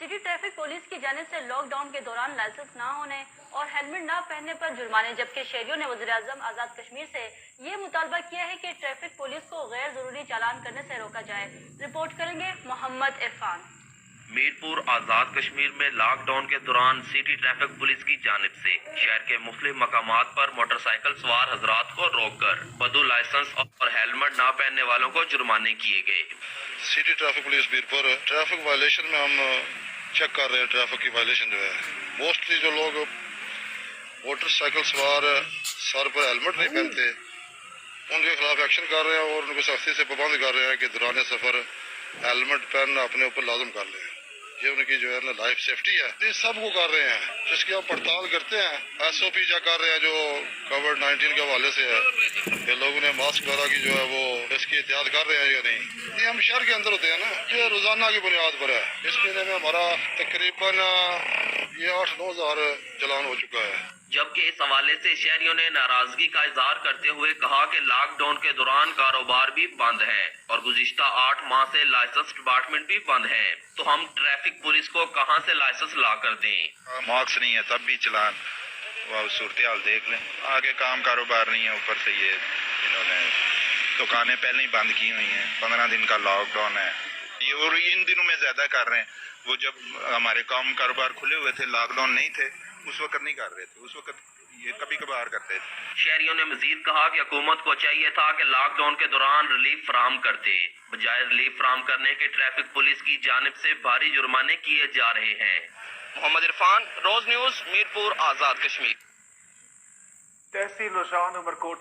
City traffic police की जानिब से लॉकडाउन के दौरान लाइसेंस न होने और हेलमेट न पहनने पर जुर्माने, जबकि शहरियों ने वज़ीर-ए-आज़म आज़ाद कश्मीर से ये मुतालबा किया है कि ट्रैफिक पुलिस को गैर जरूरी चालान करने से रोका जाए। रिपोर्ट करेंगे मोहम्मद इरफान। मीरपुर आज़ाद कश्मीर में लॉकडाउन के दौरान सिटी ट्रैफिक पुलिस की जानिब से शहर के मुख्तलिफ मकामात पर मोटरसाइकिल सवार हजरात को रोककर बदू लाइसेंस और हेलमेट न पहनने वालों को जुर्माने किए गए। City traffic police Mirpur traffic violation में हम चेक कर रहे हैं। ट्रैफिक की वायलेशन जो है, मोस्टली जो लोग मोटरसाइकिल सवार सर पर हेलमेट नहीं पहनते उनके खिलाफ एक्शन कर रहे हैं और उनको सख्ती से पाबंद कर रहे हैं कि दौरान सफर हेलमेट पहनना अपने ऊपर लाजम कर लें। ये उनकी जो है ना लाइफ सेफ्टी है, ये सब को कर रहे हैं, जिसकी हम पड़ताल करते हैं। SOP चेक कर रहे हैं जो कोविड-19 के हवाले से है कि लोगों ने मास्क वगैरह की जो है वो इसकी एहतियात कर रहे हैं या नहीं। ये हम शहर के अंदर होते हैं ना, ये रोजाना की बुनियाद पर है। इस महीने में हमारा तकरीबन ये 8-9 हज़ार चालान हो चुका है। जबकि इस हवाले से शहरियों ने नाराजगी का इजहार करते हुए कहा कि लॉकडाउन के दौरान कारोबार भी बंद है और गुज़िश्ता 8 माह से लाइसेंस डिपार्टमेंट भी बंद है, तो हम ट्रैफिक पुलिस को कहां से लाइसेंस ला कर दें। मार्क्स नहीं है तब भी चलान, वह सूरत हाल देख लें। आगे काम कारोबार नहीं है, ऊपर से ये इन्होंने दुकानें पहले ही बंद की हुई हैं। 15 दिन का लॉकडाउन है ये, और इन दिनों में ज्यादा कर रहे हैं। वो जब हमारे काम कारोबार खुले हुए थे, लॉकडाउन नहीं थे, उस वक्त नहीं कर रहे थे, उस वक्त ये कभी कभार करते थे। शहरियों ने मजीद कहा कि हुकूमत को चाहिए था कि लॉकडाउन के दौरान रिलीफ फराहम करते, बजाय रिलीफ फराहम करने के ट्रैफिक पुलिस की जानिब से भारी जुर्माने किए जा रहे हैं। मोहम्मद इरफान, रोज न्यूज, मीरपुर, आज़ाद कश्मीर। तहसील शान उमरकोट।